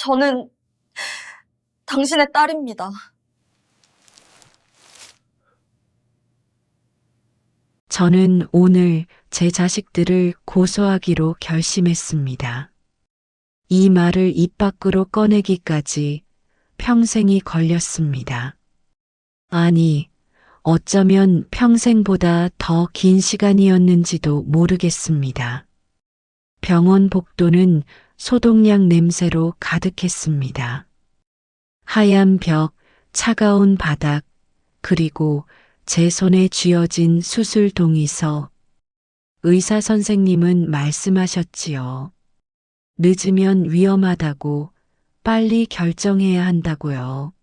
저는 당신의 딸입니다. 저는 오늘 제 자식들을 고소하기로 결심했습니다. 이 말을 입 밖으로 꺼내기까지 평생이 걸렸습니다. 아니, 어쩌면 평생보다 더 긴 시간이었는지도 모르겠습니다. 병원 복도는 소독약 냄새로 가득했습니다. 하얀 벽, 차가운 바닥, 그리고 제 손에 쥐어진 수술 동의서. 의사 선생님은 말씀하셨지요. 늦으면 위험하다고, 빨리 결정해야 한다고요.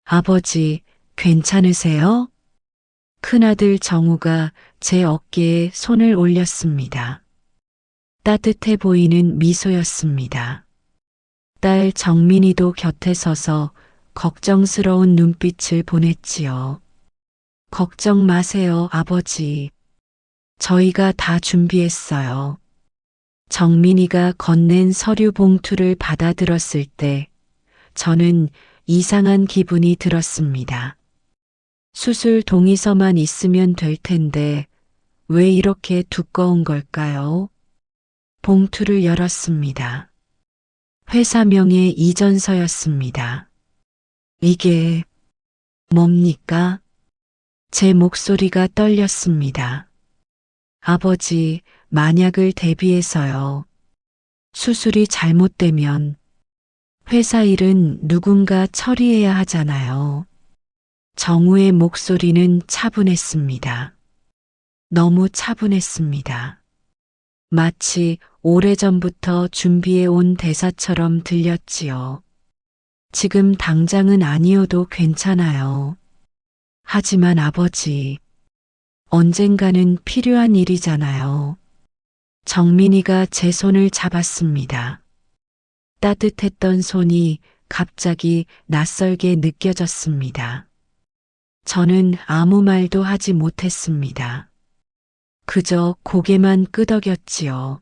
아버지, 괜찮으세요? 큰아들 정우가 제 어깨에 손을 올렸습니다. 따뜻해 보이는 미소였습니다. 딸 정민이도 곁에 서서 걱정스러운 눈빛을 보냈지요. 걱정 마세요, 아버지. 저희가 다 준비했어요. 정민이가 건넨 서류 봉투를 받아들었을 때 저는 이상한 기분이 들었습니다. 수술 동의서만 있으면 될 텐데 왜 이렇게 두꺼운 걸까요? 봉투를 열었습니다. 회사명의 이전서였습니다. 이게 뭡니까? 제 목소리가 떨렸습니다. 아버지, 만약을 대비해서요. 수술이 잘못되면 회사 일은 누군가 처리해야 하잖아요. 정우의 목소리는 차분했습니다. 너무 차분했습니다. 마치 오래전부터 준비해 온 대사처럼 들렸지요. 지금 당장은 아니어도 괜찮아요. 하지만 아버지, 언젠가는 필요한 일이잖아요. 정민이가 제 손을 잡았습니다. 따뜻했던 손이 갑자기 낯설게 느껴졌습니다. 저는 아무 말도 하지 못했습니다. 그저 고개만 끄덕였지요.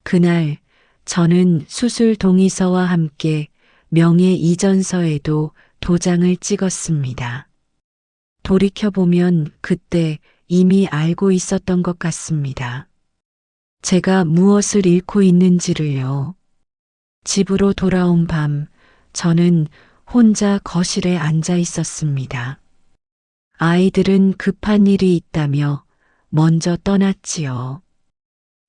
그날 저는 수술 동의서와 함께 명예 이전서에도 도장을 찍었습니다. 돌이켜보면 그때 이미 알고 있었던 것 같습니다. 제가 무엇을 잃고 있는지를요. 집으로 돌아온 밤, 저는 혼자 거실에 앉아 있었습니다. 아이들은 급한 일이 있다며 먼저 떠났지요.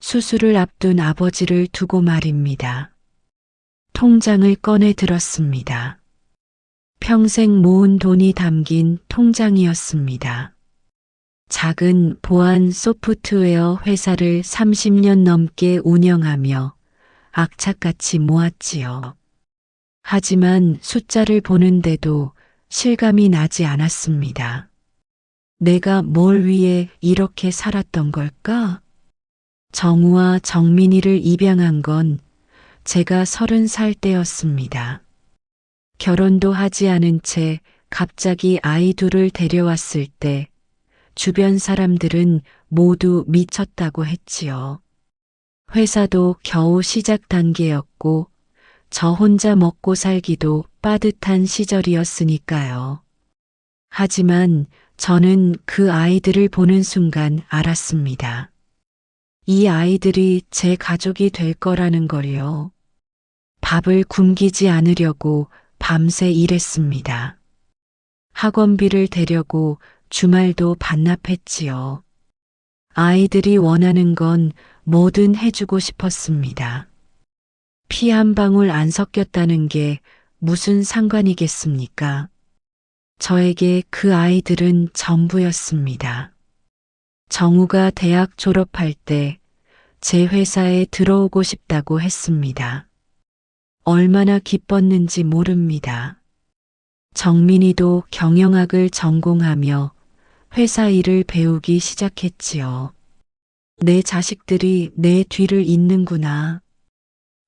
수술을 앞둔 아버지를 두고 말입니다. 통장을 꺼내 들었습니다. 평생 모은 돈이 담긴 통장이었습니다. 작은 보안 소프트웨어 회사를 30년 넘게 운영하며 악착같이 모았지요. 하지만 숫자를 보는데도 실감이 나지 않았습니다. 내가 뭘 위해 이렇게 살았던 걸까? 정우와 정민이를 입양한 건 제가 30살 때였습니다. 결혼도 하지 않은 채 갑자기 아이 둘을 데려왔을 때 주변 사람들은 모두 미쳤다고 했지요. 회사도 겨우 시작 단계였고 저 혼자 먹고 살기도 빠듯한 시절이었으니까요. 하지만 저는 그 아이들을 보는 순간 알았습니다. 이 아이들이 제 가족이 될 거라는 걸요. 밥을 굶기지 않으려고 밤새 일했습니다. 학원비를 대려고 주말도 반납했지요. 아이들이 원하는 건 뭐든 해주고 싶었습니다. 피 한 방울 안 섞였다는 게 무슨 상관이겠습니까? 저에게 그 아이들은 전부였습니다. 정우가 대학 졸업할 때 제 회사에 들어오고 싶다고 했습니다. 얼마나 기뻤는지 모릅니다. 정민이도 경영학을 전공하며 회사 일을 배우기 시작했지요. 내 자식들이 내 뒤를 잇는구나.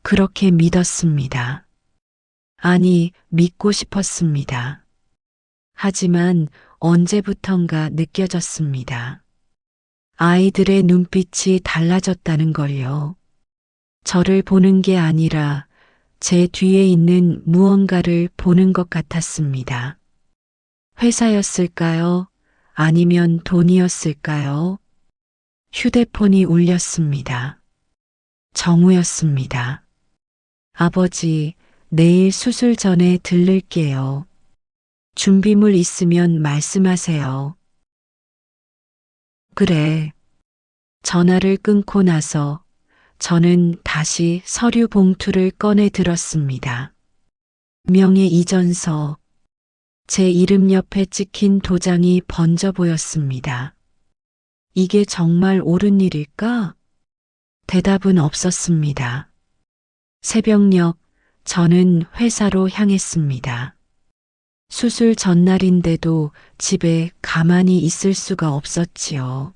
그렇게 믿었습니다. 아니, 믿고 싶었습니다. 하지만 언제부턴가 느껴졌습니다. 아이들의 눈빛이 달라졌다는 걸요. 저를 보는 게 아니라 제 뒤에 있는 무언가를 보는 것 같았습니다. 회사였을까요? 아니면 돈이었을까요? 휴대폰이 울렸습니다. 정우였습니다. 아버지, 내일 수술 전에 들를게요. 준비물 있으면 말씀하세요. 그래. 전화를 끊고 나서 저는 다시 서류 봉투를 꺼내 들었습니다. 명예 이전서. 제 이름 옆에 찍힌 도장이 번져 보였습니다. 이게 정말 옳은 일일까? 대답은 없었습니다. 새벽녘 저는 회사로 향했습니다. 수술 전날인데도 집에 가만히 있을 수가 없었지요.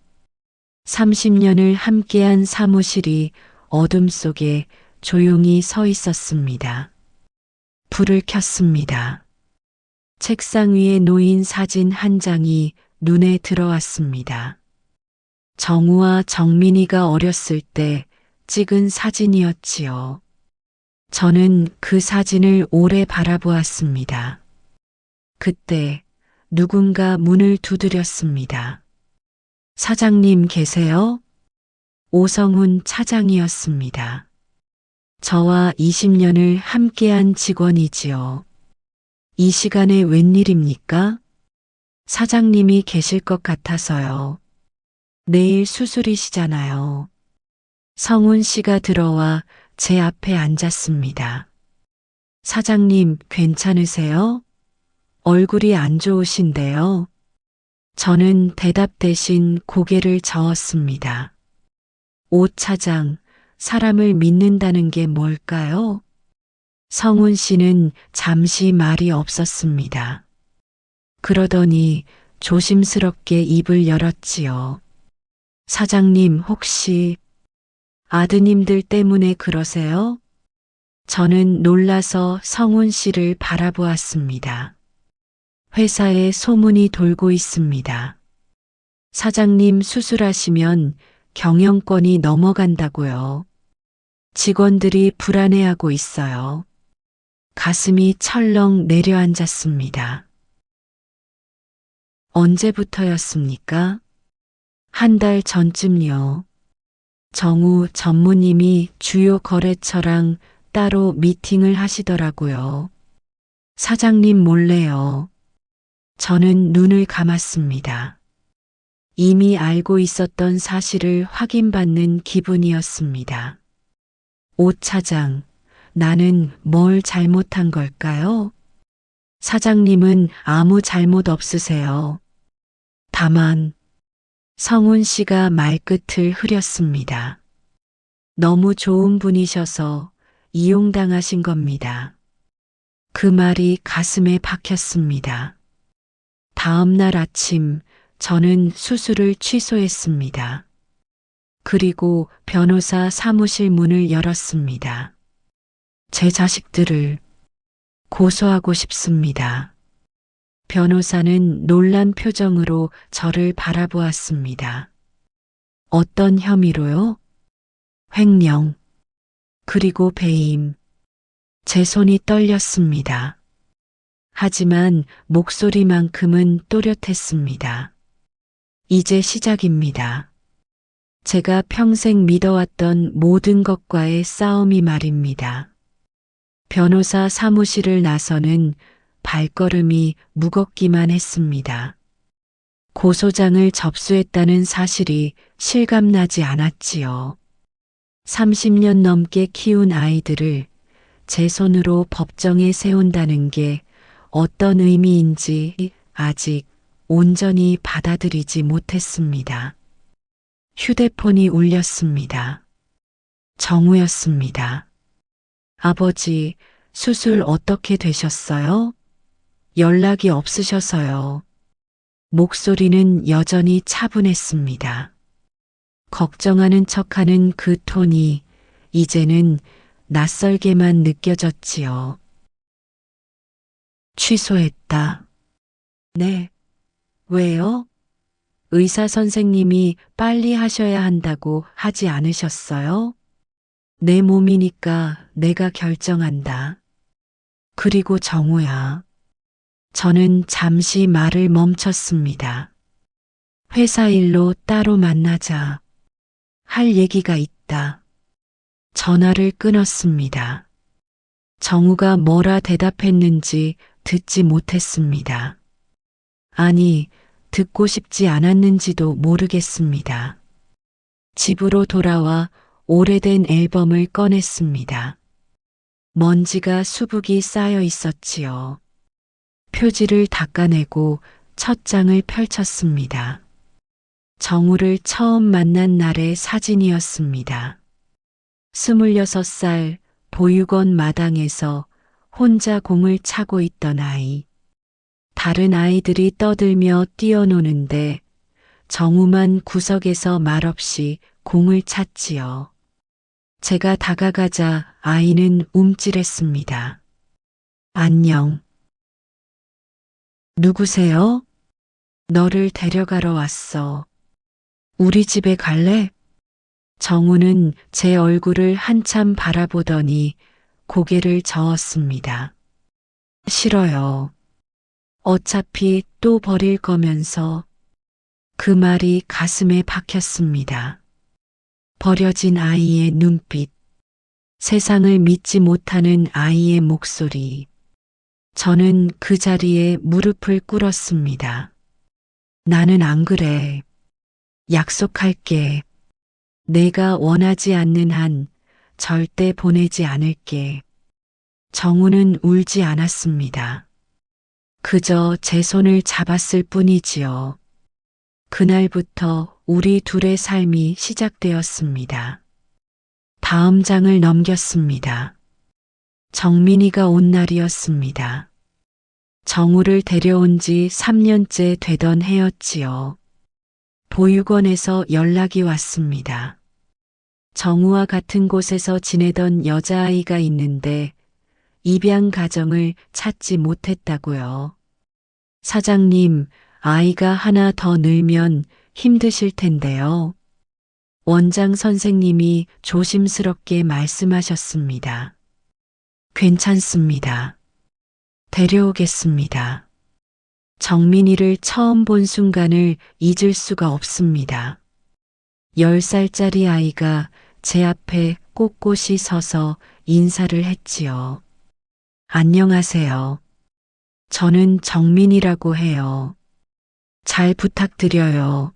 30년을 함께한 사무실이 어둠 속에 조용히 서 있었습니다. 불을 켰습니다. 책상 위에 놓인 사진 한 장이 눈에 들어왔습니다. 정우와 정민이가 어렸을 때 찍은 사진이었지요. 저는 그 사진을 오래 바라보았습니다. 그때 누군가 문을 두드렸습니다. 사장님 계세요? 오성훈 차장이었습니다. 저와 20년을 함께한 직원이지요. 이 시간에 웬일입니까? 사장님이 계실 것 같아서요. 내일 수술이시잖아요. 성훈 씨가 들어와 제 앞에 앉았습니다. 사장님 괜찮으세요? 얼굴이 안 좋으신데요. 저는 대답 대신 고개를 저었습니다. 오 차장, 사람을 믿는다는 게 뭘까요? 성훈 씨는 잠시 말이 없었습니다. 그러더니 조심스럽게 입을 열었지요. 사장님 혹시 아드님들 때문에 그러세요? 저는 놀라서 성훈 씨를 바라보았습니다. 회사에 소문이 돌고 있습니다. 사장님 수술하시면 경영권이 넘어간다고요. 직원들이 불안해하고 있어요. 가슴이 철렁 내려앉았습니다. 언제부터였습니까? 한 달 전쯤요. 정우 전무님이 주요 거래처랑 따로 미팅을 하시더라고요. 사장님 몰래요. 저는 눈을 감았습니다. 이미 알고 있었던 사실을 확인받는 기분이었습니다. 오 차장, 나는 뭘 잘못한 걸까요? 사장님은 아무 잘못 없으세요. 다만, 성훈 씨가 말끝을 흐렸습니다. 너무 좋은 분이셔서 이용당하신 겁니다. 그 말이 가슴에 박혔습니다. 다음 날 아침 저는 수술을 취소했습니다. 그리고 변호사 사무실 문을 열었습니다. 제 자식들을 고소하고 싶습니다. 변호사는 놀란 표정으로 저를 바라보았습니다. 어떤 혐의로요? 횡령, 그리고 배임. 제 손이 떨렸습니다. 하지만 목소리만큼은 또렷했습니다. 이제 시작입니다. 제가 평생 믿어왔던 모든 것과의 싸움이 말입니다. 변호사 사무실을 나서는 발걸음이 무겁기만 했습니다. 고소장을 접수했다는 사실이 실감나지 않았지요. 30년 넘게 키운 아이들을 제 손으로 법정에 세운다는 게 어떤 의미인지 아직 온전히 받아들이지 못했습니다. 휴대폰이 울렸습니다. 정우였습니다. 아버지, 수술 어떻게 되셨어요? 연락이 없으셔서요. 목소리는 여전히 차분했습니다. 걱정하는 척하는 그 톤이 이제는 낯설게만 느껴졌지요. 취소했다. 네. 왜요? 의사 선생님이 빨리 하셔야 한다고 하지 않으셨어요? 내 몸이니까 내가 결정한다. 그리고 정우야. 저는 잠시 말을 멈췄습니다. 회사 일로 따로 만나자. 할 얘기가 있다. 전화를 끊었습니다. 정우가 뭐라 대답했는지 듣지 못했습니다. 아니, 듣고 싶지 않았는지도 모르겠습니다. 집으로 돌아와 오래된 앨범을 꺼냈습니다. 먼지가 수북이 쌓여 있었지요. 표지를 닦아내고 첫 장을 펼쳤습니다. 정우를 처음 만난 날의 사진이었습니다. 26살 보육원 마당에서 혼자 공을 차고 있던 아이. 다른 아이들이 떠들며 뛰어노는데 정우만 구석에서 말없이 공을 찼지요. 제가 다가가자 아이는 움찔했습니다. 안녕. 누구세요? 너를 데려가러 왔어. 우리 집에 갈래? 정우는 제 얼굴을 한참 바라보더니 고개를 저었습니다. 싫어요. 어차피 또 버릴 거면서. 그 말이 가슴에 박혔습니다. 버려진 아이의 눈빛, 세상을 믿지 못하는 아이의 목소리. 저는 그 자리에 무릎을 꿇었습니다. 나는 안 그래. 약속할게. 내가 원하지 않는 한 절대 보내지 않을게. 정우는 울지 않았습니다. 그저 제 손을 잡았을 뿐이지요. 그날부터 우리 둘의 삶이 시작되었습니다. 다음 장을 넘겼습니다. 정민이가 온 날이었습니다. 정우를 데려온 지 3년째 되던 해였지요. 보육원에서 연락이 왔습니다. 정우와 같은 곳에서 지내던 여자아이가 있는데 입양 가정을 찾지 못했다고요. 사장님, 아이가 하나 더 늘면 힘드실 텐데요. 원장 선생님이 조심스럽게 말씀하셨습니다. 괜찮습니다. 데려오겠습니다. 정민이를 처음 본 순간을 잊을 수가 없습니다. 10살짜리 아이가 제 앞에 꼿꼿이 서서 인사를 했지요. 안녕하세요. 저는 정민이라고 해요. 잘 부탁드려요.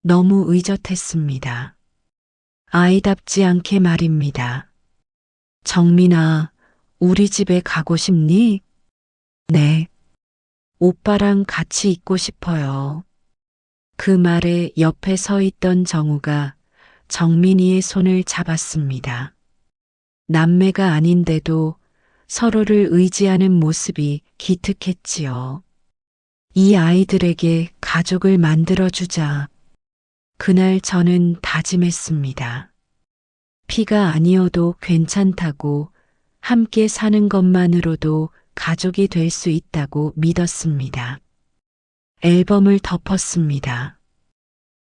너무 의젓했습니다. 아이답지 않게 말입니다. 정민아, 우리 집에 가고 싶니? 네. 오빠랑 같이 있고 싶어요. 그 말에 옆에 서 있던 정우가 정민이의 손을 잡았습니다. 남매가 아닌데도 서로를 의지하는 모습이 기특했지요. 이 아이들에게 가족을 만들어주자. 그날 저는 다짐했습니다. 피가 아니어도 괜찮다고, 함께 사는 것만으로도 가족이 될 수 있다고 믿었습니다. 앨범을 덮었습니다.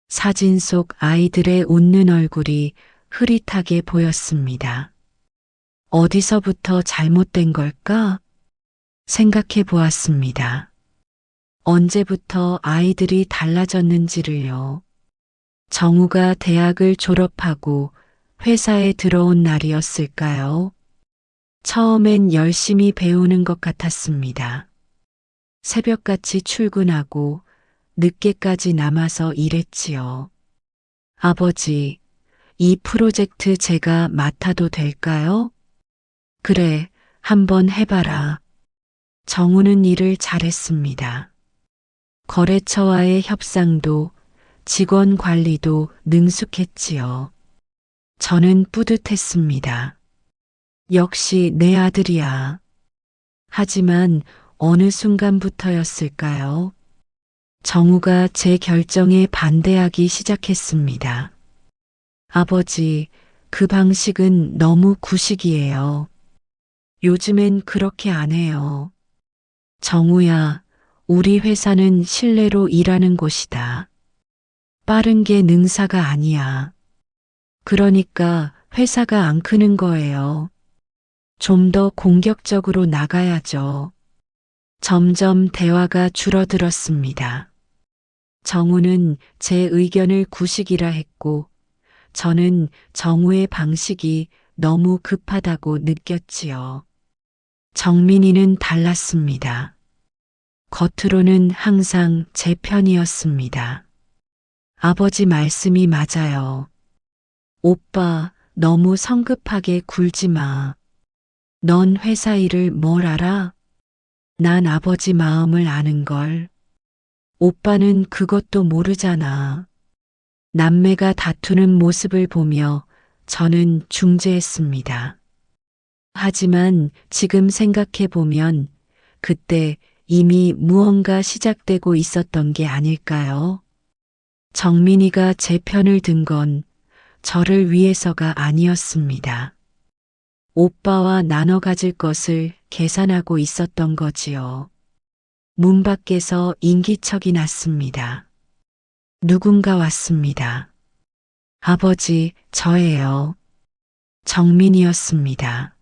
사진 속 아이들의 웃는 얼굴이 흐릿하게 보였습니다. 어디서부터 잘못된 걸까? 생각해 보았습니다. 언제부터 아이들이 달라졌는지를요. 정우가 대학을 졸업하고 회사에 들어온 날이었을까요? 처음엔 열심히 배우는 것 같았습니다. 새벽같이 출근하고 늦게까지 남아서 일했지요. 아버지, 이 프로젝트 제가 맡아도 될까요? 그래, 한번 해봐라. 정우는 일을 잘했습니다. 거래처와의 협상도 직원 관리도 능숙했지요. 저는 뿌듯했습니다. 역시 내 아들이야. 하지만 어느 순간부터였을까요? 정우가 제 결정에 반대하기 시작했습니다. 아버지, 그 방식은 너무 구식이에요. 요즘엔 그렇게 안 해요. 정우야, 우리 회사는 신뢰로 일하는 곳이다. 빠른 게 능사가 아니야. 그러니까 회사가 안 크는 거예요. 좀 더 공격적으로 나가야죠. 점점 대화가 줄어들었습니다. 정우는 제 의견을 구식이라 했고, 저는 정우의 방식이 너무 급하다고 느꼈지요. 정민이는 달랐습니다. 겉으로는 항상 제 편이었습니다. 아버지 말씀이 맞아요. 오빠, 너무 성급하게 굴지 마. 넌 회사 일을 뭘 알아? 난 아버지 마음을 아는걸. 오빠는 그것도 모르잖아. 남매가 다투는 모습을 보며 저는 중재했습니다. 하지만 지금 생각해 보면 그때 이미 무언가 시작되고 있었던 게 아닐까요? 정민이가 제 편을 든 건 저를 위해서가 아니었습니다. 오빠와 나눠 가질 것을 계산하고 있었던 거지요. 문 밖에서 인기척이 났습니다. 누군가 왔습니다. 아버지, 저예요. 정민이었습니다.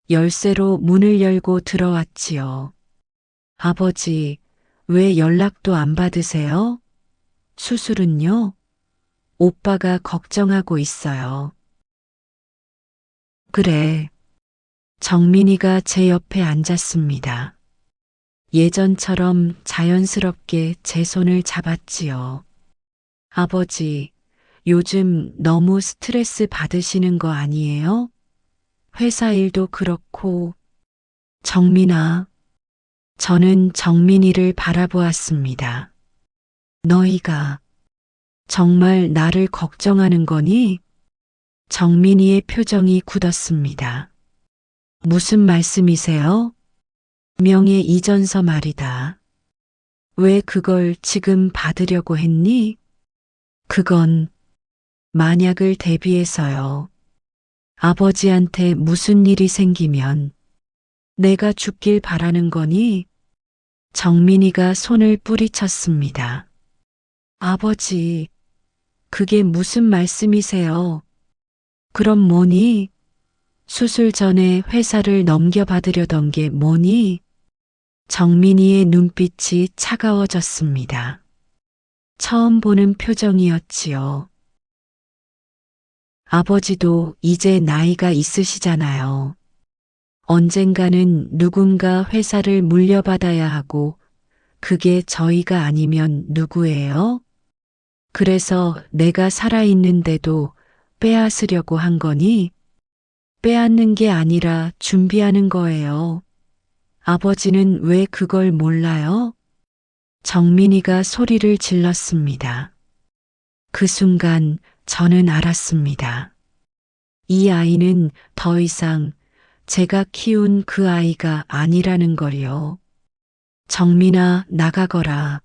열쇠로 문을 열고 들어왔지요. 아버지, 왜 연락도 안 받으세요? 수술은요? 오빠가 걱정하고 있어요. 그래. 정민이가 제 옆에 앉았습니다. 예전처럼 자연스럽게 제 손을 잡았지요. 아버지, 요즘 너무 스트레스 받으시는 거 아니에요? 회사 일도 그렇고. 정민아. 저는 정민이를 바라보았습니다. 너희가 정말 나를 걱정하는 거니? 정민이의 표정이 굳었습니다. 무슨 말씀이세요? 명예 이전서 말이다. 왜 그걸 지금 받으려고 했니? 그건 만약을 대비해서요. 아버지한테 무슨 일이 생기면 내가 죽길 바라는 거니? 정민이가 손을 뿌리쳤습니다. 아버지, 그게 무슨 말씀이세요? 그럼 뭐니? 수술 전에 회사를 넘겨받으려던 게 뭐니? 정민이의 눈빛이 차가워졌습니다. 처음 보는 표정이었지요. 아버지도 이제 나이가 있으시잖아요. 언젠가는 누군가 회사를 물려받아야 하고 그게 저희가 아니면 누구예요? 그래서 내가 살아있는데도 빼앗으려고 한 거니? 빼앗는 게 아니라 준비하는 거예요. 아버지는 왜 그걸 몰라요? 정민이가 소리를 질렀습니다. 그 순간 저는 알았습니다. 이 아이는 더 이상 제가 키운 그 아이가 아니라는 걸요. 정민아, 나가거라.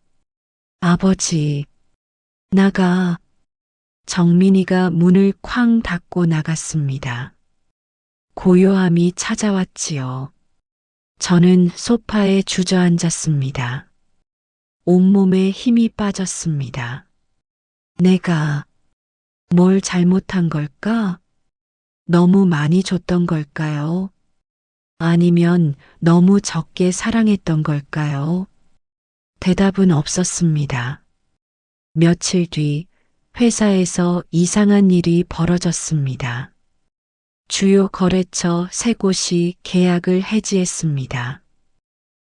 아버지, 나가. 정민이가 문을 쾅 닫고 나갔습니다. 고요함이 찾아왔지요. 저는 소파에 주저앉았습니다. 온몸에 힘이 빠졌습니다. 내가 뭘 잘못한 걸까? 너무 많이 줬던 걸까요? 아니면 너무 적게 사랑했던 걸까요? 대답은 없었습니다. 며칠 뒤 회사에서 이상한 일이 벌어졌습니다. 주요 거래처 3곳이 계약을 해지했습니다.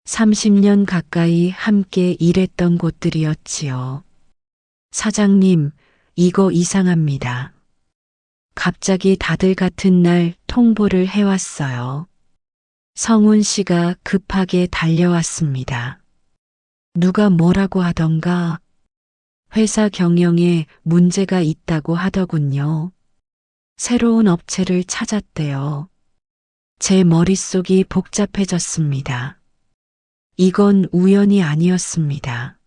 30년 가까이 함께 일했던 곳들이었지요. 사장님, 이거 이상합니다. 갑자기 다들 같은 날 통보를 해왔어요. 성훈 씨가 급하게 달려왔습니다. 누가 뭐라고 하던가 회사 경영에 문제가 있다고 하더군요. 새로운 업체를 찾았대요. 제 머릿속이 복잡해졌습니다. 이건 우연이 아니었습니다.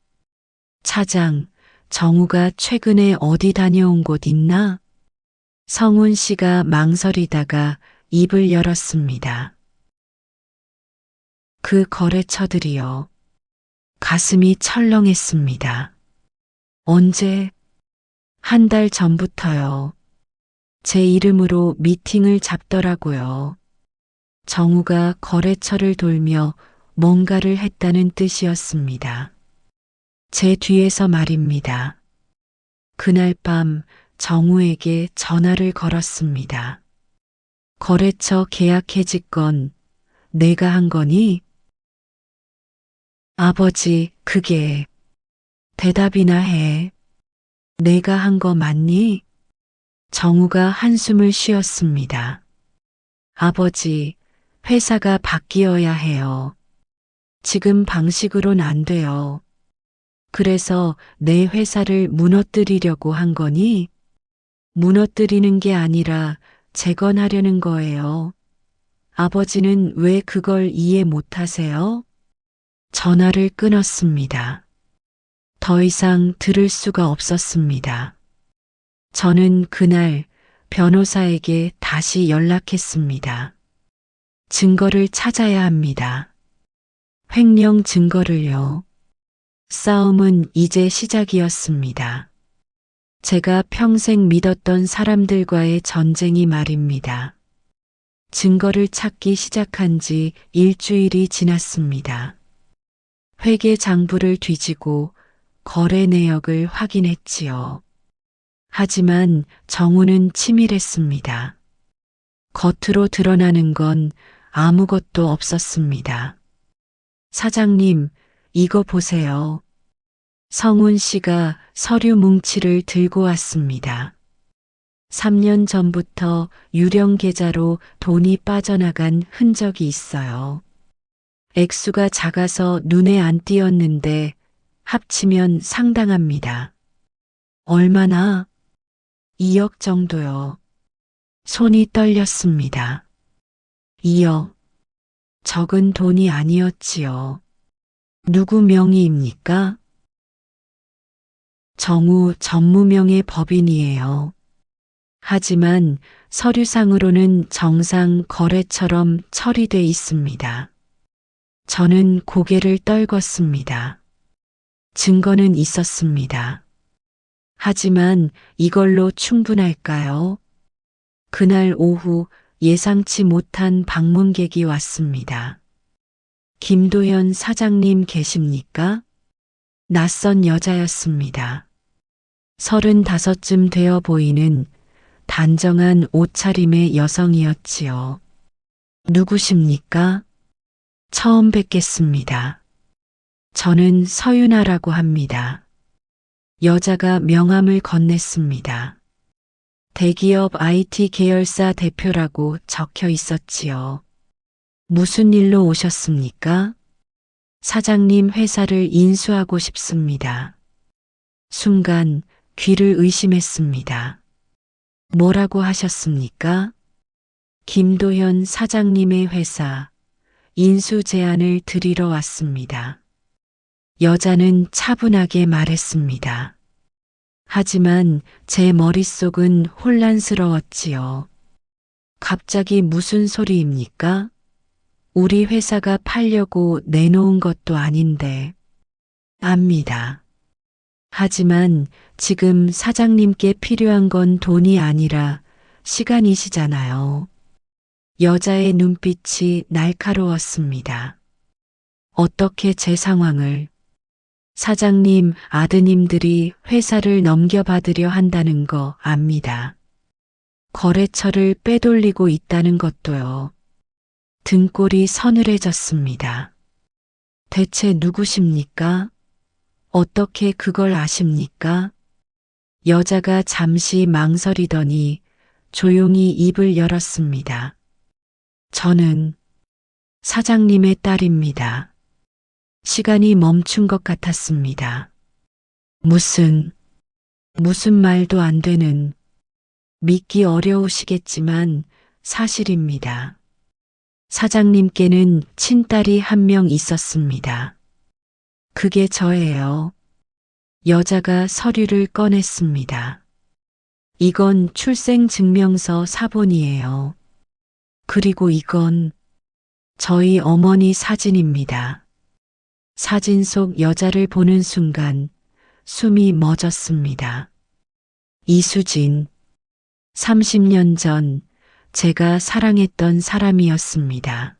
차장, 정우가 최근에 어디 다녀온 곳 있나? 성훈 씨가 망설이다가 입을 열었습니다. 그 거래처들이요. 가슴이 철렁했습니다. 언제? 한 달 전부터요. 제 이름으로 미팅을 잡더라고요. 정우가 거래처를 돌며 뭔가를 했다는 뜻이었습니다. 제 뒤에서 말입니다. 그날 밤 정우에게 전화를 걸었습니다. 거래처 계약 해지 건 내가 한 거니? 아버지, 그게 대답이나 해. 내가 한 거 맞니? 정우가 한숨을 쉬었습니다. 아버지, 회사가 바뀌어야 해요. 지금 방식으론 안 돼요. 그래서 내 회사를 무너뜨리려고 한 거니? 무너뜨리는 게 아니라 재건하려는 거예요. 아버지는 왜 그걸 이해 못 하세요? 전화를 끊었습니다. 더 이상 들을 수가 없었습니다. 저는 그날 변호사에게 다시 연락했습니다. 증거를 찾아야 합니다. 횡령 증거를요. 싸움은 이제 시작이었습니다. 제가 평생 믿었던 사람들과의 전쟁이 말입니다. 증거를 찾기 시작한 지 일주일이 지났습니다. 회계 장부를 뒤지고 거래 내역을 확인했지요. 하지만 정우는 치밀했습니다. 겉으로 드러나는 건 아무것도 없었습니다. 사장님, 이거 보세요. 성훈 씨가 서류 뭉치를 들고 왔습니다. 3년 전부터 유령 계좌로 돈이 빠져나간 흔적이 있어요. 액수가 작아서 눈에 안 띄었는데 합치면 상당합니다. 얼마나? 2억 정도요. 손이 떨렸습니다. 2억. 적은 돈이 아니었지요. 누구 명의입니까? 정우 전무명의 법인이에요. 하지만 서류상으로는 정상 거래처럼 처리돼 있습니다. 저는 고개를 떨궜습니다. 증거는 있었습니다. 하지만 이걸로 충분할까요? 그날 오후 예상치 못한 방문객이 왔습니다. 김도현 사장님 계십니까? 낯선 여자였습니다. 35쯤 되어 보이는 단정한 옷차림의 여성이었지요. 누구십니까? 처음 뵙겠습니다. 저는 서윤아라고 합니다. 여자가 명함을 건넸습니다. 대기업 IT 계열사 대표라고 적혀 있었지요. 무슨 일로 오셨습니까? 사장님 회사를 인수하고 싶습니다. 순간 귀를 의심했습니다. 뭐라고 하셨습니까? 김도현 사장님의 회사 인수 제안을 드리러 왔습니다. 여자는 차분하게 말했습니다. 하지만 제 머릿속은 혼란스러웠지요. 갑자기 무슨 소리입니까? 우리 회사가 팔려고 내놓은 것도 아닌데. 압니다. 하지만 지금 사장님께 필요한 건 돈이 아니라 시간이시잖아요. 여자의 눈빛이 날카로웠습니다. 어떻게 제 상황을? 사장님 아드님들이 회사를 넘겨받으려 한다는 거 압니다. 거래처를 빼돌리고 있다는 것도요. 등골이 서늘해졌습니다. 대체 누구십니까? 어떻게 그걸 아십니까? 여자가 잠시 망설이더니 조용히 입을 열었습니다. 저는 사장님의 딸입니다. 시간이 멈춘 것 같았습니다. 무슨 말도 안 되는, 믿기 어려우시겠지만 사실입니다. 사장님께는 친딸이 한 명 있었습니다. 그게 저예요. 여자가 서류를 꺼냈습니다. 이건 출생증명서 사본이에요. 그리고 이건 저희 어머니 사진입니다. 사진 속 여자를 보는 순간 숨이 멎었습니다. 이수진, 30년 전 제가 사랑했던 사람이었습니다.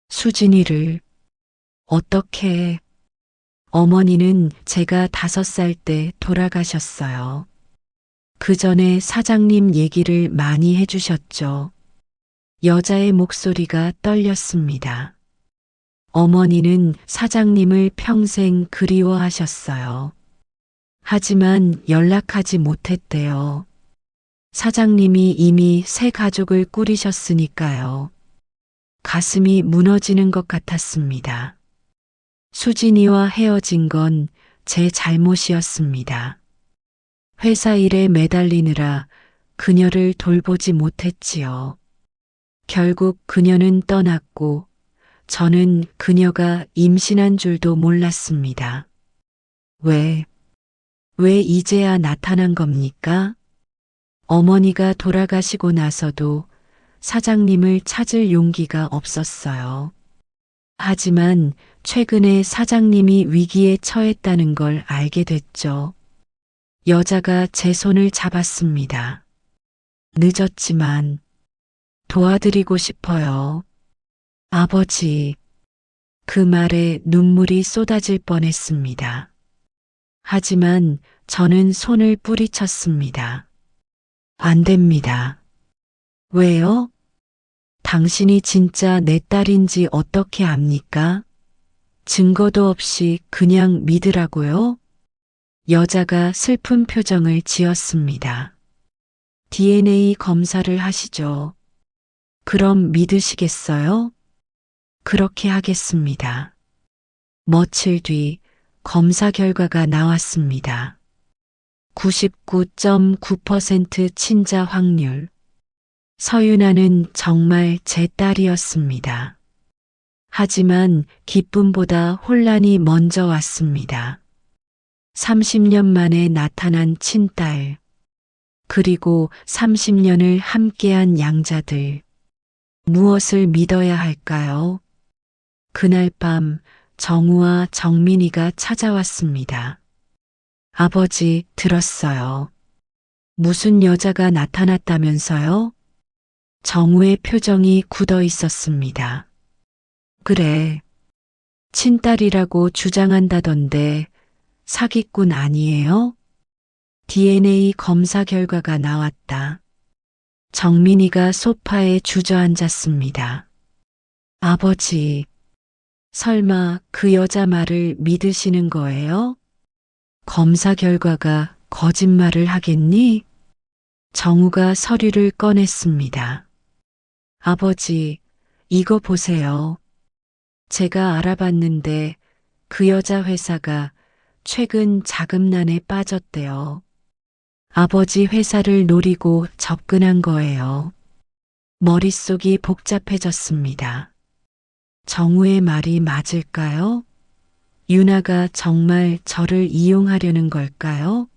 수진이를 어떻게 어머니는 제가 5살 때 돌아가셨어요. 그 전에 사장님 얘기를 많이 해주셨죠. 여자의 목소리가 떨렸습니다. 어머니는 사장님을 평생 그리워하셨어요. 하지만 연락하지 못했대요. 사장님이 이미 새 가족을 꾸리셨으니까요. 가슴이 무너지는 것 같았습니다. 수진이와 헤어진 건 제 잘못이었습니다. 회사 일에 매달리느라 그녀를 돌보지 못했지요. 결국 그녀는 떠났고 저는 그녀가 임신한 줄도 몰랐습니다. 왜 이제야 나타난 겁니까? 어머니가 돌아가시고 나서도 사장님을 찾을 용기가 없었어요. 하지만 최근에 사장님이 위기에 처했다는 걸 알게 됐죠. 여자가 제 손을 잡았습니다. 늦었지만 도와드리고 싶어요. 아버지, 그 말에 눈물이 쏟아질 뻔했습니다. 하지만 저는 손을 뿌리쳤습니다. 안 됩니다. 왜요? 당신이 진짜 내 딸인지 어떻게 압니까? 증거도 없이 그냥 믿으라고요? 여자가 슬픈 표정을 지었습니다. DNA 검사를 하시죠. 그럼 믿으시겠어요? 그렇게 하겠습니다. 며칠 뒤 검사 결과가 나왔습니다. 99.9% 친자 확률. 서윤아는 정말 제 딸이었습니다. 하지만 기쁨보다 혼란이 먼저 왔습니다. 30년 만에 나타난 친딸, 그리고 30년을 함께한 양자들. 무엇을 믿어야 할까요? 그날 밤 정우와 정민이가 찾아왔습니다. 아버지, 들었어요. 무슨 여자가 나타났다면서요? 정우의 표정이 굳어 있었습니다. 그래, 친딸이라고 주장한다던데 사기꾼 아니에요? DNA 검사 결과가 나왔다. 정민이가 소파에 주저앉았습니다. 아버지, 설마 그 여자 말을 믿으시는 거예요? 검사 결과가 거짓말을 하겠니? 정우가 서류를 꺼냈습니다. 아버지, 이거 보세요. 제가 알아봤는데 그 여자 회사가 최근 자금난에 빠졌대요. 아버지 회사를 노리고 접근한 거예요. 머릿속이 복잡해졌습니다. 정우의 말이 맞을까요? 유나가 정말 저를 이용하려는 걸까요?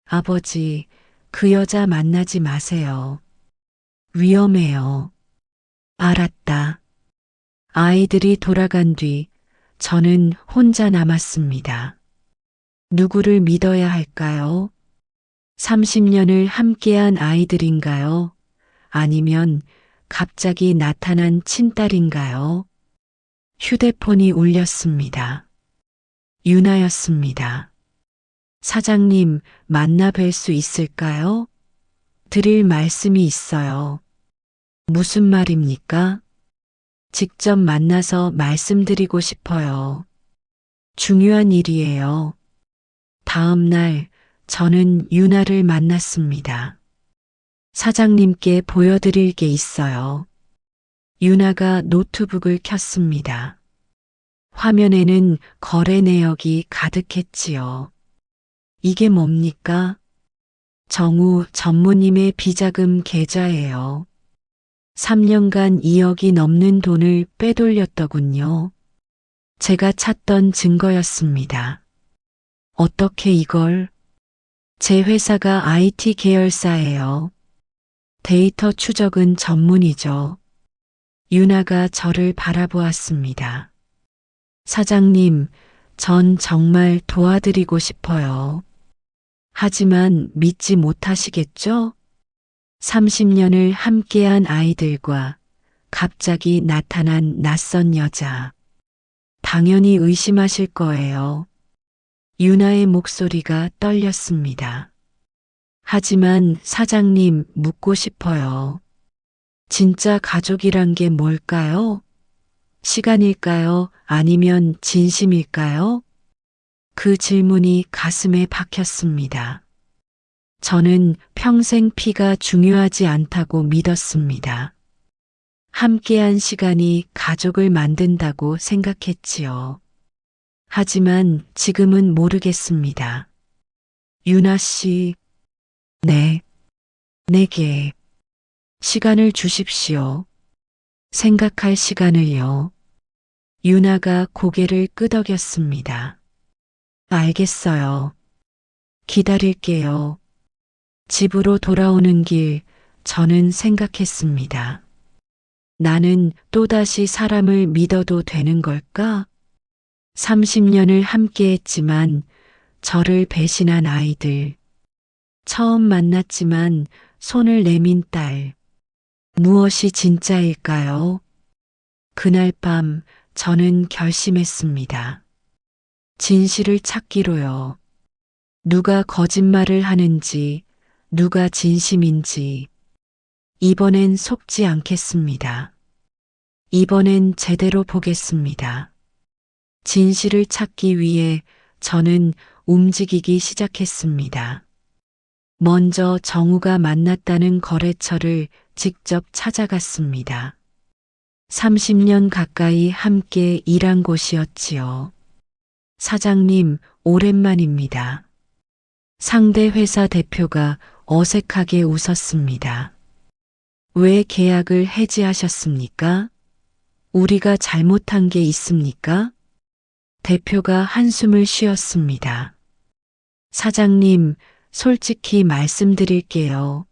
아버지, 그 여자 만나지 마세요. 위험해요. 알았다. 아이들이 돌아간 뒤 저는 혼자 남았습니다. 누구를 믿어야 할까요? 30년을 함께한 아이들인가요? 아니면 갑자기 나타난 친딸인가요? 휴대폰이 울렸습니다. 유나였습니다. 사장님, 만나 뵐 수 있을까요? 드릴 말씀이 있어요. 무슨 말입니까? 직접 만나서 말씀드리고 싶어요. 중요한 일이에요. 다음 날 저는 유나를 만났습니다. 사장님께 보여드릴 게 있어요. 유나가 노트북을 켰습니다. 화면에는 거래 내역이 가득했지요. 이게 뭡니까? 정우 전무님의 비자금 계좌예요. 3년간 2억이 넘는 돈을 빼돌렸더군요. 제가 찾던 증거였습니다. 어떻게 이걸? 제 회사가 IT 계열사예요. 데이터 추적은 전문이죠. 유나가 저를 바라보았습니다. 사장님, 전 정말 도와드리고 싶어요. 하지만 믿지 못하시겠죠? 30년을 함께한 아이들과 갑자기 나타난 낯선 여자. 당연히 의심하실 거예요. 유나의 목소리가 떨렸습니다. 하지만 사장님, 묻고 싶어요. 진짜 가족이란 게 뭘까요? 시간일까요? 아니면 진심일까요? 그 질문이 가슴에 박혔습니다. 저는 평생 피가 중요하지 않다고 믿었습니다. 함께한 시간이 가족을 만든다고 생각했지요. 하지만 지금은 모르겠습니다. 유나 씨, 네, 내게 시간을 주십시오. 생각할 시간을요. 유나가 고개를 끄덕였습니다. 알겠어요. 기다릴게요. 집으로 돌아오는 길, 저는 생각했습니다. 나는 또다시 사람을 믿어도 되는 걸까? 30년을 함께했지만 저를 배신한 아이들. 처음 만났지만 손을 내민 딸. 무엇이 진짜일까요? 그날 밤 저는 결심했습니다. 진실을 찾기로요. 누가 거짓말을 하는지, 누가 진심인지. 이번엔 속지 않겠습니다. 이번엔 제대로 보겠습니다. 진실을 찾기 위해 저는 움직이기 시작했습니다. 먼저 정우가 만났다는 거래처를 직접 찾아갔습니다. 30년 가까이 함께 일한 곳이었지요. 사장님, 오랜만입니다. 상대 회사 대표가 어색하게 웃었습니다. 왜 계약을 해지하셨습니까? 우리가 잘못한 게 있습니까? 대표가 한숨을 쉬었습니다. 사장님, 솔직히 말씀드릴게요.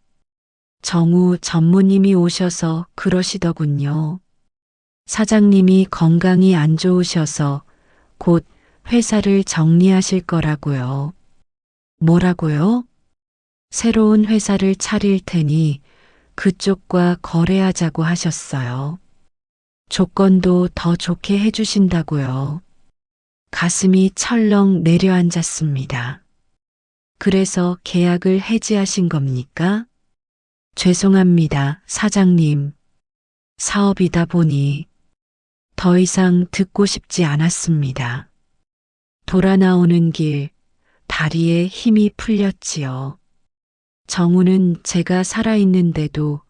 정우 전무님이 오셔서 그러시더군요. 사장님이 건강이 안 좋으셔서 곧 회사를 정리하실 거라고요. 뭐라고요? 새로운 회사를 차릴 테니 그쪽과 거래하자고 하셨어요. 조건도 더 좋게 해주신다고요. 가슴이 철렁 내려앉았습니다. 그래서 계약을 해지하신 겁니까? 죄송합니다, 사장님. 사업이다 보니 더 이상 듣고 싶지 않았습니다. 돌아 나오는 길, 다리에 힘이 풀렸지요. 정우는 제가 살아있는데도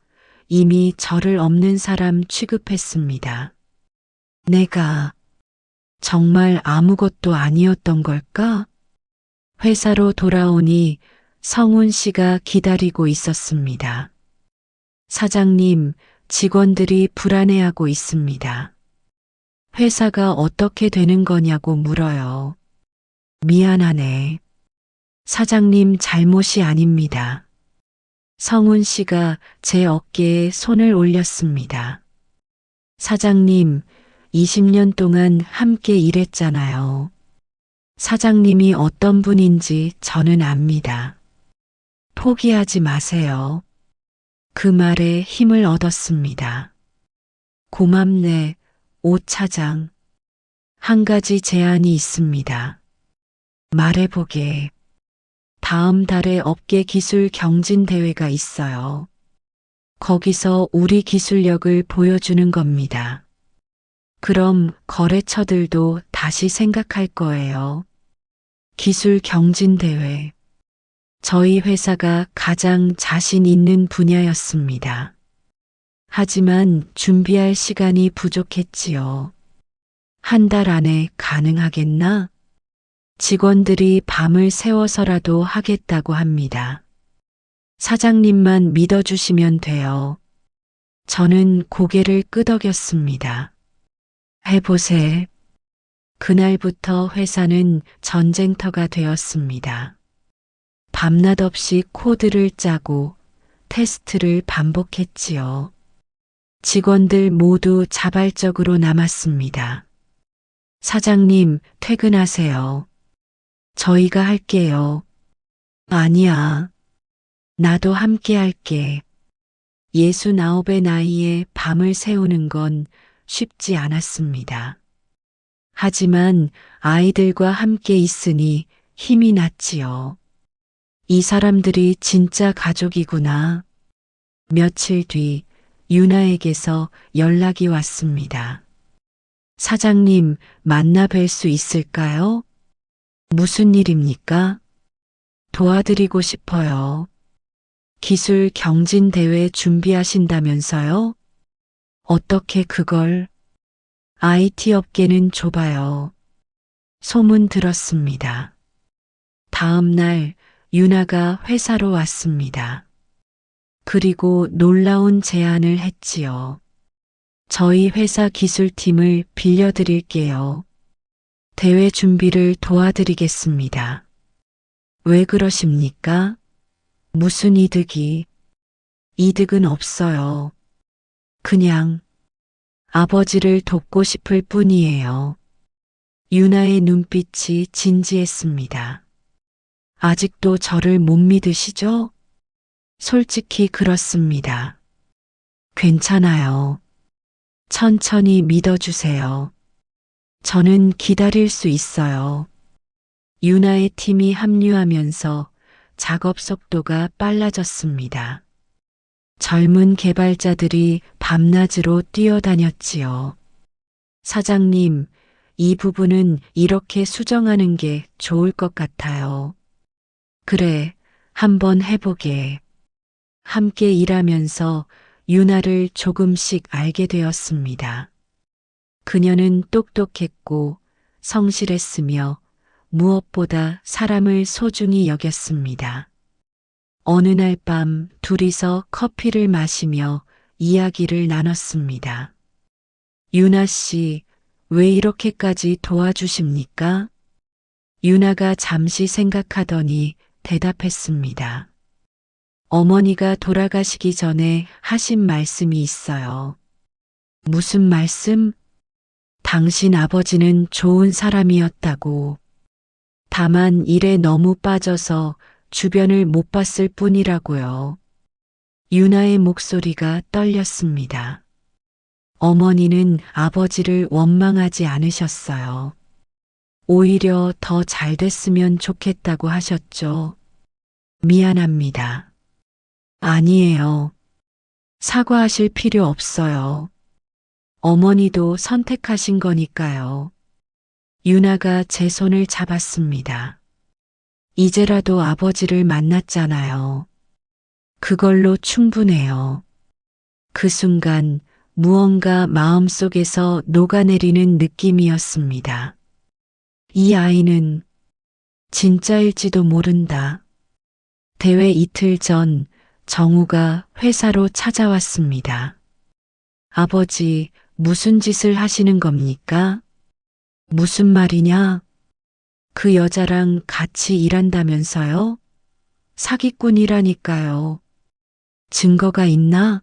이미 저를 없는 사람 취급했습니다. 내가 정말 아무것도 아니었던 걸까? 회사로 돌아오니 성훈 씨가 기다리고 있었습니다. 사장님, 직원들이 불안해하고 있습니다. 회사가 어떻게 되는 거냐고 물어요. 미안하네. 사장님 잘못이 아닙니다. 성훈 씨가 제 어깨에 손을 올렸습니다. 사장님, 20년 동안 함께 일했잖아요. 사장님이 어떤 분인지 저는 압니다. 포기하지 마세요. 그 말에 힘을 얻었습니다. 고맙네, 오 차장. 한 가지 제안이 있습니다. 말해보게. 다음 달에 업계 기술 경진 대회가 있어요. 거기서 우리 기술력을 보여주는 겁니다. 그럼 거래처들도 다시 생각할 거예요. 기술 경진 대회. 저희 회사가 가장 자신 있는 분야였습니다. 하지만 준비할 시간이 부족했지요. 한 달 안에 가능하겠나? 직원들이 밤을 새워서라도 하겠다고 합니다. 사장님만 믿어주시면 돼요. 저는 고개를 끄덕였습니다. 해보세. 그날부터 회사는 전쟁터가 되었습니다. 밤낮 없이 코드를 짜고 테스트를 반복했지요. 직원들 모두 자발적으로 남았습니다. 사장님, 퇴근하세요. 저희가 할게요. 아니야. 나도 함께 할게. 69의 나이에 밤을 새우는 건 쉽지 않았습니다. 하지만 아이들과 함께 있으니 힘이 났지요. 이 사람들이 진짜 가족이구나. 며칠 뒤 유나에게서 연락이 왔습니다. 사장님, 만나 뵐 수 있을까요? 무슨 일입니까? 도와드리고 싶어요. 기술 경진 대회 준비하신다면서요? 어떻게 그걸? IT 업계는 좁아요. 소문 들었습니다. 다음 날 유나가 회사로 왔습니다. 그리고 놀라운 제안을 했지요. 저희 회사 기술팀을 빌려드릴게요. 대회 준비를 도와드리겠습니다. 왜 그러십니까? 무슨 이득이? 이득은 없어요. 그냥 아버지를 돕고 싶을 뿐이에요. 유나의 눈빛이 진지했습니다. 아직도 저를 못 믿으시죠? 솔직히 그렇습니다. 괜찮아요. 천천히 믿어주세요. 저는 기다릴 수 있어요. 유나의 팀이 합류하면서 작업 속도가 빨라졌습니다. 젊은 개발자들이 밤낮으로 뛰어다녔지요. 사장님, 이 부분은 이렇게 수정하는 게 좋을 것 같아요. 그래, 한번 해보게. 함께 일하면서 유나를 조금씩 알게 되었습니다. 그녀는 똑똑했고 성실했으며 무엇보다 사람을 소중히 여겼습니다. 어느 날 밤 둘이서 커피를 마시며 이야기를 나눴습니다. 유나 씨, 왜 이렇게까지 도와주십니까? 유나가 잠시 생각하더니 대답했습니다. 어머니가 돌아가시기 전에 하신 말씀이 있어요. 무슨 말씀? 당신 아버지는 좋은 사람이었다고. 다만 일에 너무 빠져서 주변을 못 봤을 뿐이라고요. 유나의 목소리가 떨렸습니다. 어머니는 아버지를 원망하지 않으셨어요. 오히려 더 잘 됐으면 좋겠다고 하셨죠. 미안합니다. 아니에요. 사과하실 필요 없어요. 어머니도 선택하신 거니까요. 유나가 제 손을 잡았습니다. 이제라도 아버지를 만났잖아요. 그걸로 충분해요. 그 순간 무언가 마음속에서 녹아내리는 느낌이었습니다. 이 아이는 진짜일지도 모른다. 대회 이틀 전 정우가 회사로 찾아왔습니다. 아버지, 무슨 짓을 하시는 겁니까? 무슨 말이냐? 그 여자랑 같이 일한다면서요? 사기꾼이라니까요. 증거가 있나?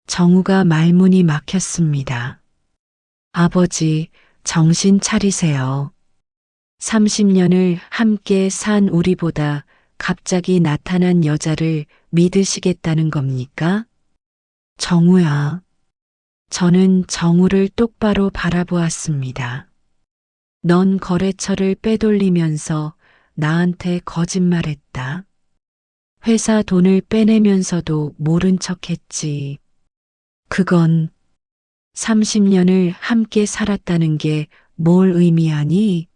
정우가 말문이 막혔습니다. 아버지, 정신 차리세요. 30년을 함께 산 우리보다 갑자기 나타난 여자를 믿으시겠다는 겁니까? 정우야. 저는 정우를 똑바로 바라보았습니다. 넌 거래처를 빼돌리면서 나한테 거짓말했다. 회사 돈을 빼내면서도 모른 척했지. 그건 30년을 함께 살았다는 게 뭘 의미하니?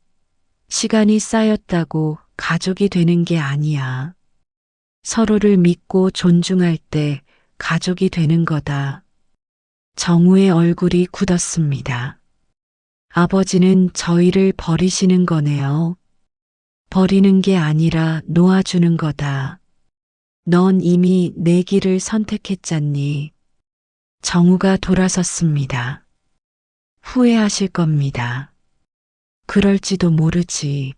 시간이 쌓였다고 가족이 되는 게 아니야. 서로를 믿고 존중할 때 가족이 되는 거다. 정우의 얼굴이 굳었습니다. 아버지는 저희를 버리시는 거네요. 버리는 게 아니라 놓아주는 거다. 넌 이미 내 길을 선택했잖니. 정우가 돌아섰습니다. 후회하실 겁니다. 그럴지도 모르지.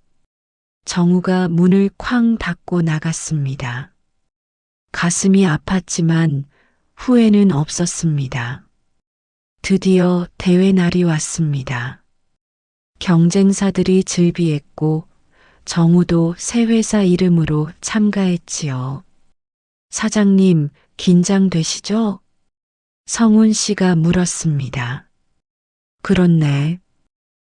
정우가 문을 쾅 닫고 나갔습니다. 가슴이 아팠지만 후회는 없었습니다. 드디어 대회 날이 왔습니다. 경쟁사들이 즐비했고 정우도 새 회사 이름으로 참가했지요. 사장님, 긴장되시죠? 성훈 씨가 물었습니다. 그렇네.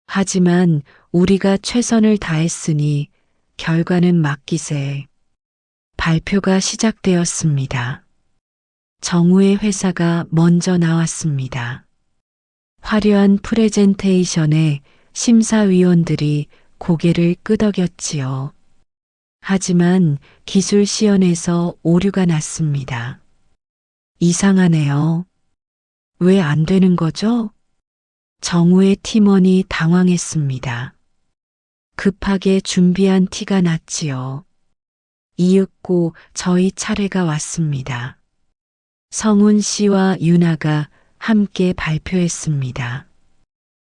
하지만 우리가 최선을 다했으니 결과는 맡기세. 발표가 시작되었습니다. 정우의 회사가 먼저 나왔습니다. 화려한 프레젠테이션에 심사위원들이 고개를 끄덕였지요. 하지만 기술 시연에서 오류가 났습니다. 이상하네요. 왜 안 되는 거죠? 정우의 팀원이 당황했습니다. 급하게 준비한 티가 났지요. 이윽고 저희 차례가 왔습니다. 성훈 씨와 유나가 함께 발표했습니다.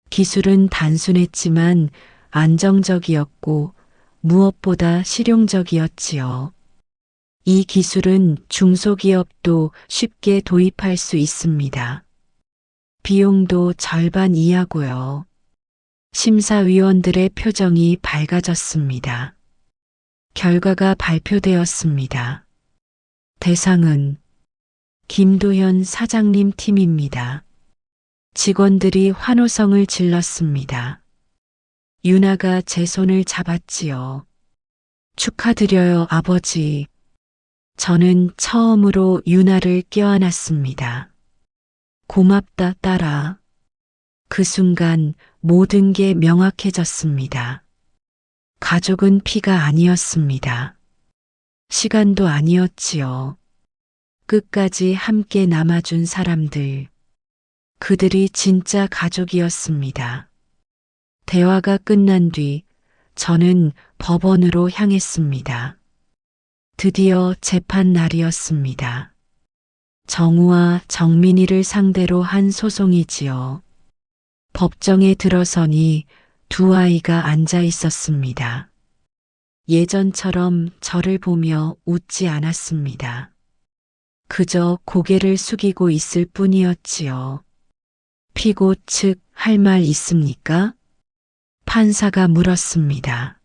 기술은 단순했지만 안정적이었고 무엇보다 실용적이었지요. 이 기술은 중소기업도 쉽게 도입할 수 있습니다. 비용도 절반 이하고요. 심사위원들의 표정이 밝아졌습니다. 결과가 발표되었습니다. 대상은 김도현 사장님 팀입니다. 직원들이 환호성을 질렀습니다. 유나가 제 손을 잡았지요. 축하드려요, 아버지. 저는 처음으로 유나를 껴안았습니다. 고맙다, 딸아. 그 순간 모든 게 명확해졌습니다. 가족은 피가 아니었습니다. 시간도 아니었지요. 끝까지 함께 남아준 사람들. 그들이 진짜 가족이었습니다. 대화가 끝난 뒤 저는 법원으로 향했습니다. 드디어 재판 날이었습니다. 정우와 정민이를 상대로 한 소송이지요. 법정에 들어서니 두 아이가 앉아 있었습니다. 예전처럼 저를 보며 웃지 않았습니다. 그저 고개를 숙이고 있을 뿐이었지요. 피고 측 할 말 있습니까? 판사가 물었습니다.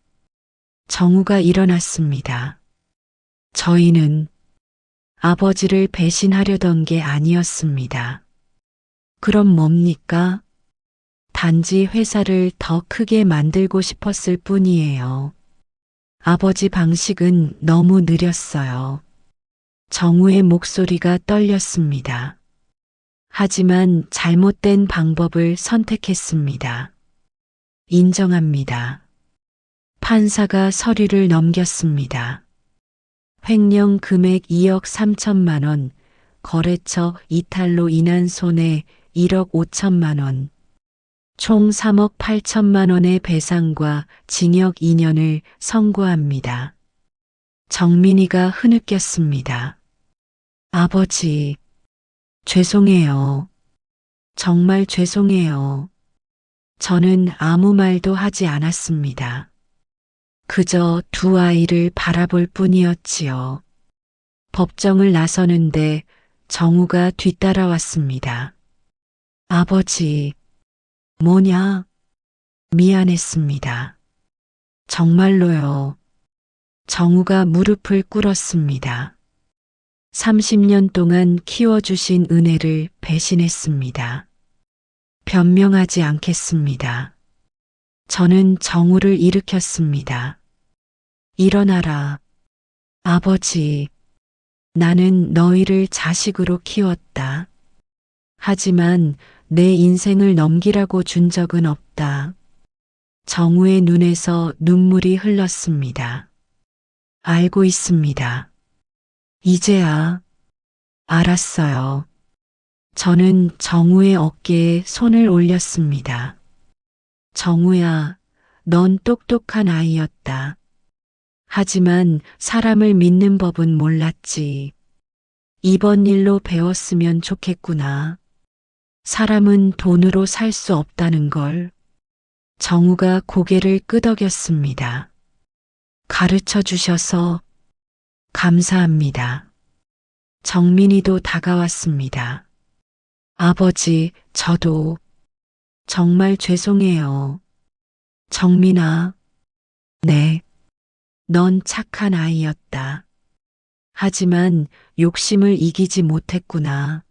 정우가 일어났습니다. 저희는 아버지를 배신하려던 게 아니었습니다. 그럼 뭡니까? 단지 회사를 더 크게 만들고 싶었을 뿐이에요. 아버지 방식은 너무 느렸어요. 정우의 목소리가 떨렸습니다. 하지만 잘못된 방법을 선택했습니다. 인정합니다. 판사가 서류를 넘겼습니다. 횡령 금액 2억 3천만 원, 거래처 이탈로 인한 손해 1억 5천만 원, 총 3억 8천만 원의 배상과 징역 2년을 선고합니다. 정민이가 흐느꼈습니다. 아버지, 죄송해요. 정말 죄송해요. 저는 아무 말도 하지 않았습니다. 그저 두 아이를 바라볼 뿐이었지요. 법정을 나서는데 정우가 뒤따라왔습니다. 아버지, 뭐냐? 미안했습니다. 정말로요. 정우가 무릎을 꿇었습니다. 30년 동안 키워주신 은혜를 배신했습니다. 변명하지 않겠습니다. 저는 정우를 일으켰습니다. 일어나라. 아버지, 나는 너희를 자식으로 키웠다. 하지만 내 인생을 넘기라고 준 적은 없다. 정우의 눈에서 눈물이 흘렀습니다. 알고 있습니다. 이제야 알았어요. 저는 정우의 어깨에 손을 올렸습니다. 정우야, 넌 똑똑한 아이였다. 하지만 사람을 믿는 법은 몰랐지. 이번 일로 배웠으면 좋겠구나. 사람은 돈으로 살 수 없다는 걸. 정우가 고개를 끄덕였습니다. 가르쳐 주셔서 감사합니다. 정민이도 다가왔습니다. 아버지, 저도 정말 죄송해요. 정민아, 네, 넌 착한 아이였다. 하지만 욕심을 이기지 못했구나.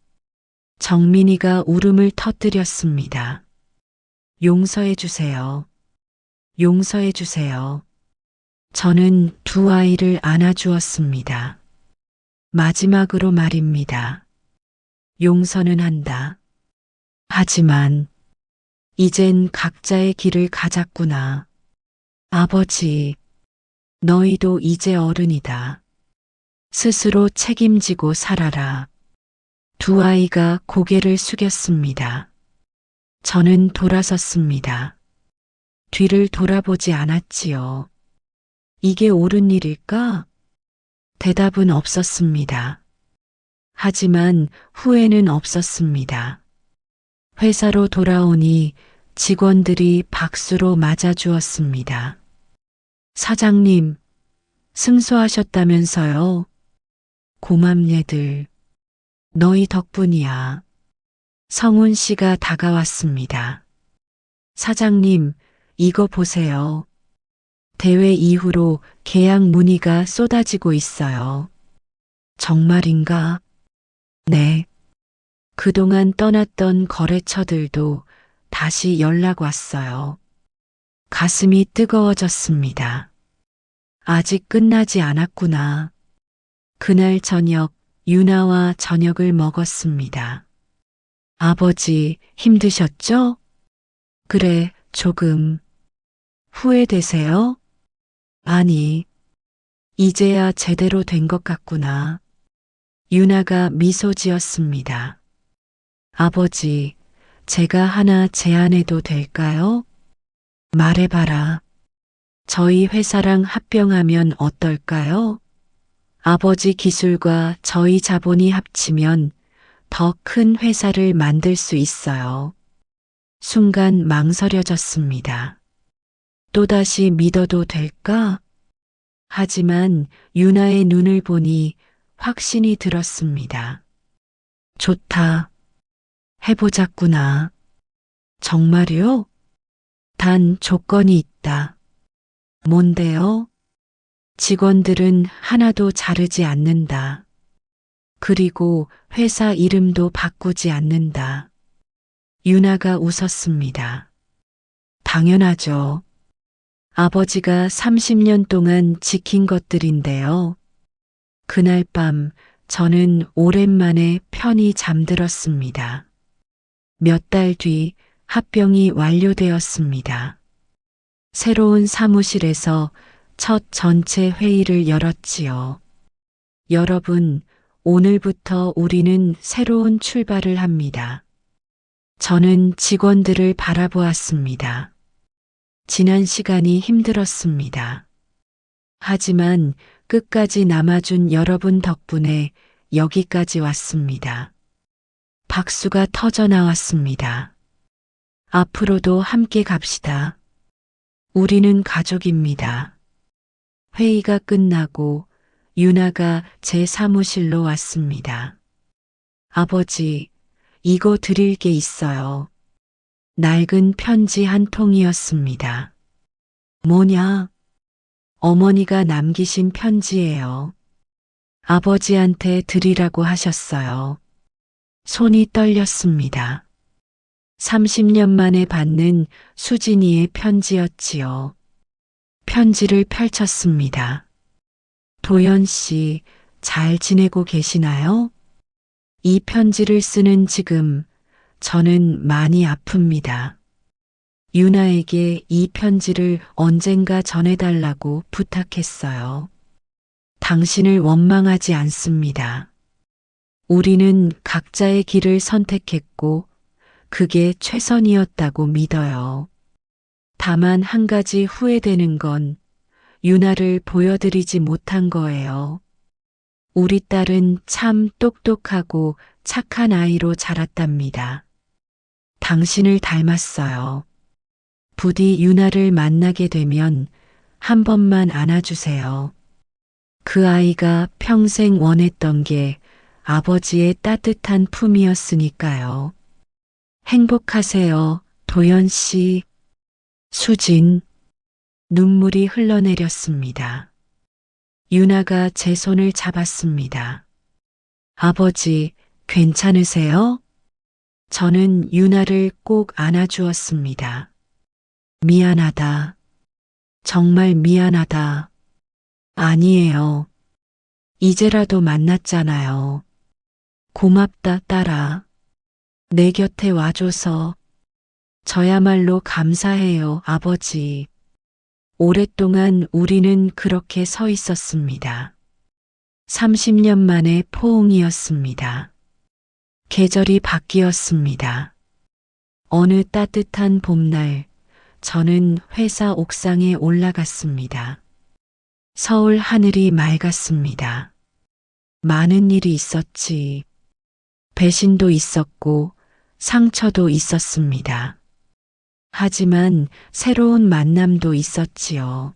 정민이가 울음을 터뜨렸습니다. 용서해 주세요. 용서해 주세요. 저는 두 아이를 안아주었습니다. 마지막으로 말입니다. 용서는 한다. 하지만 이젠 각자의 길을 가졌구나. 아버지, 너희도 이제 어른이다. 스스로 책임지고 살아라. 두 아이가 고개를 숙였습니다. 저는 돌아섰습니다. 뒤를 돌아보지 않았지요. 이게 옳은 일일까? 대답은 없었습니다. 하지만 후회는 없었습니다. 회사로 돌아오니 직원들이 박수로 맞아주었습니다. 사장님, 승소하셨다면서요? 고맙네들. 너희 덕분이야. 성훈 씨가 다가왔습니다. 사장님, 이거 보세요. 대회 이후로 계약 문의가 쏟아지고 있어요. 정말인가? 네. 그동안 떠났던 거래처들도 다시 연락 왔어요. 가슴이 뜨거워졌습니다. 아직 끝나지 않았구나. 그날 저녁 유나와 저녁을 먹었습니다. 아버지 힘드셨죠? 그래, 조금. 후회되세요? 아니, 이제야 제대로 된 것 같구나. 유나가 미소 지었습니다. 아버지, 제가 하나 제안해도 될까요? 말해봐라. 저희 회사랑 합병하면 어떨까요? 아버지 기술과 저희 자본이 합치면 더 큰 회사를 만들 수 있어요. 순간 망설여졌습니다. 또다시 믿어도 될까? 하지만 유나의 눈을 보니 확신이 들었습니다. 좋다. 해보자꾸나. 정말요? 단 조건이 있다. 뭔데요? 직원들은 하나도 자르지 않는다. 그리고 회사 이름도 바꾸지 않는다. 유나가 웃었습니다. 당연하죠. 아버지가 30년 동안 지킨 것들인데요. 그날 밤 저는 오랜만에 편히 잠들었습니다. 몇 달 뒤 합병이 완료되었습니다. 새로운 사무실에서 첫 전체 회의를 열었지요. 여러분, 오늘부터 우리는 새로운 출발을 합니다. 저는 직원들을 바라보았습니다. 지난 시간이 힘들었습니다. 하지만 끝까지 남아준 여러분 덕분에 여기까지 왔습니다. 박수가 터져 나왔습니다. 앞으로도 함께 갑시다. 우리는 가족입니다. 회의가 끝나고 유나가 제 사무실로 왔습니다. 아버지, 이거 드릴 게 있어요. 낡은 편지 한 통이었습니다. 뭐냐? 어머니가 남기신 편지예요. 아버지한테 드리라고 하셨어요. 손이 떨렸습니다. 30년 만에 받는 수진이의 편지였지요. 편지를 펼쳤습니다. 도연 씨, 잘 지내고 계시나요? 이 편지를 쓰는 지금 저는 많이 아픕니다. 유나에게 이 편지를 언젠가 전해달라고 부탁했어요. 당신을 원망하지 않습니다. 우리는 각자의 길을 선택했고 그게 최선이었다고 믿어요. 다만 한 가지 후회되는 건 유나를 보여드리지 못한 거예요. 우리 딸은 참 똑똑하고 착한 아이로 자랐답니다. 당신을 닮았어요. 부디 유나를 만나게 되면 한 번만 안아주세요. 그 아이가 평생 원했던 게 아버지의 따뜻한 품이었으니까요. 행복하세요, 도연 씨. 수진. 눈물이 흘러내렸습니다. 유나가 제 손을 잡았습니다. 아버지, 괜찮으세요? 저는 유나를 꼭 안아주었습니다. 미안하다. 정말 미안하다. 아니에요. 이제라도 만났잖아요. 고맙다, 딸아. 내 곁에 와줘서. 저야말로 감사해요, 아버지. 오랫동안 우리는 그렇게 서 있었습니다. 30년 만에 포옹이었습니다. 계절이 바뀌었습니다. 어느 따뜻한 봄날, 저는 회사 옥상에 올라갔습니다. 서울 하늘이 맑았습니다. 많은 일이 있었지. 배신도 있었고, 상처도 있었습니다. 하지만 새로운 만남도 있었지요.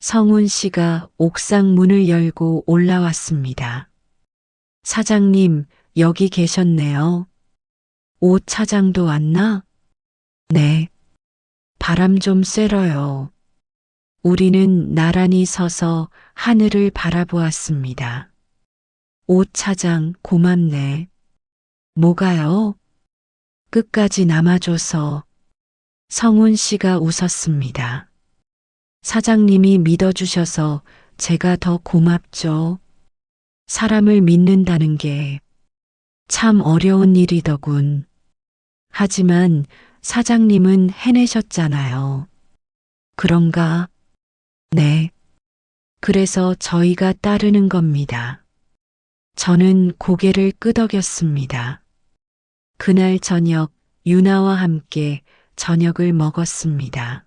성훈 씨가 옥상 문을 열고 올라왔습니다. 사장님, 여기 계셨네요. 오 차장도 왔나? 네. 바람 좀 쐬러요. 우리는 나란히 서서 하늘을 바라보았습니다. 오 차장, 고맙네. 뭐가요? 끝까지 남아줘서. 성훈 씨가 웃었습니다. 사장님이 믿어주셔서 제가 더 고맙죠. 사람을 믿는다는 게 참 어려운 일이더군. 하지만 사장님은 해내셨잖아요. 그런가? 네. 그래서 저희가 따르는 겁니다. 저는 고개를 끄덕였습니다. 그날 저녁 유나와 함께 저녁을 먹었습니다.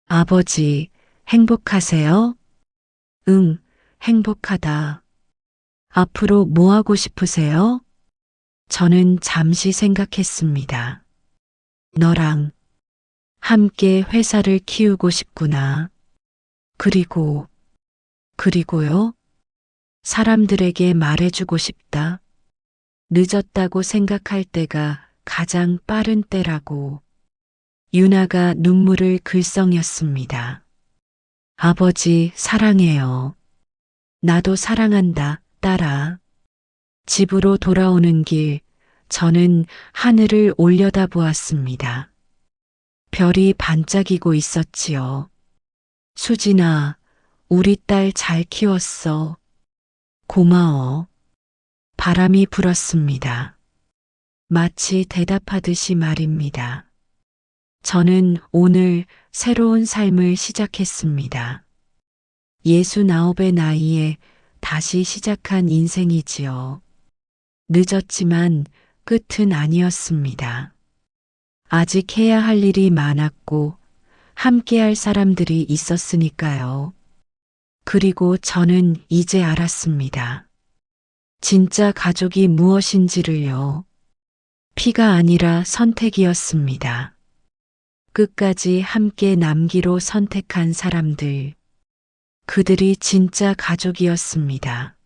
아버지, 행복하세요? 응, 행복하다. 앞으로 뭐 하고 싶으세요? 저는 잠시 생각했습니다. 너랑 함께 회사를 키우고 싶구나. 그리고요? 사람들에게 말해주고 싶다. 늦었다고 생각할 때가 가장 빠른 때라고. 유나가 눈물을 글썽였습니다. 아버지, 사랑해요. 나도 사랑한다, 딸아. 집으로 돌아오는 길, 저는 하늘을 올려다보았습니다. 별이 반짝이고 있었지요. 수진아, 우리 딸 잘 키웠어. 고마워. 바람이 불었습니다. 마치 대답하듯이 말입니다. 저는 오늘 새로운 삶을 시작했습니다. 69의 나이에 다시 시작한 인생이지요. 늦었지만 끝은 아니었습니다. 아직 해야 할 일이 많았고 함께 할 사람들이 있었으니까요. 그리고 저는 이제 알았습니다. 진짜 가족이 무엇인지를요. 피가 아니라 선택이었습니다. 끝까지 함께 남기로 선택한 사람들. 그들이 진짜 가족이었습니다.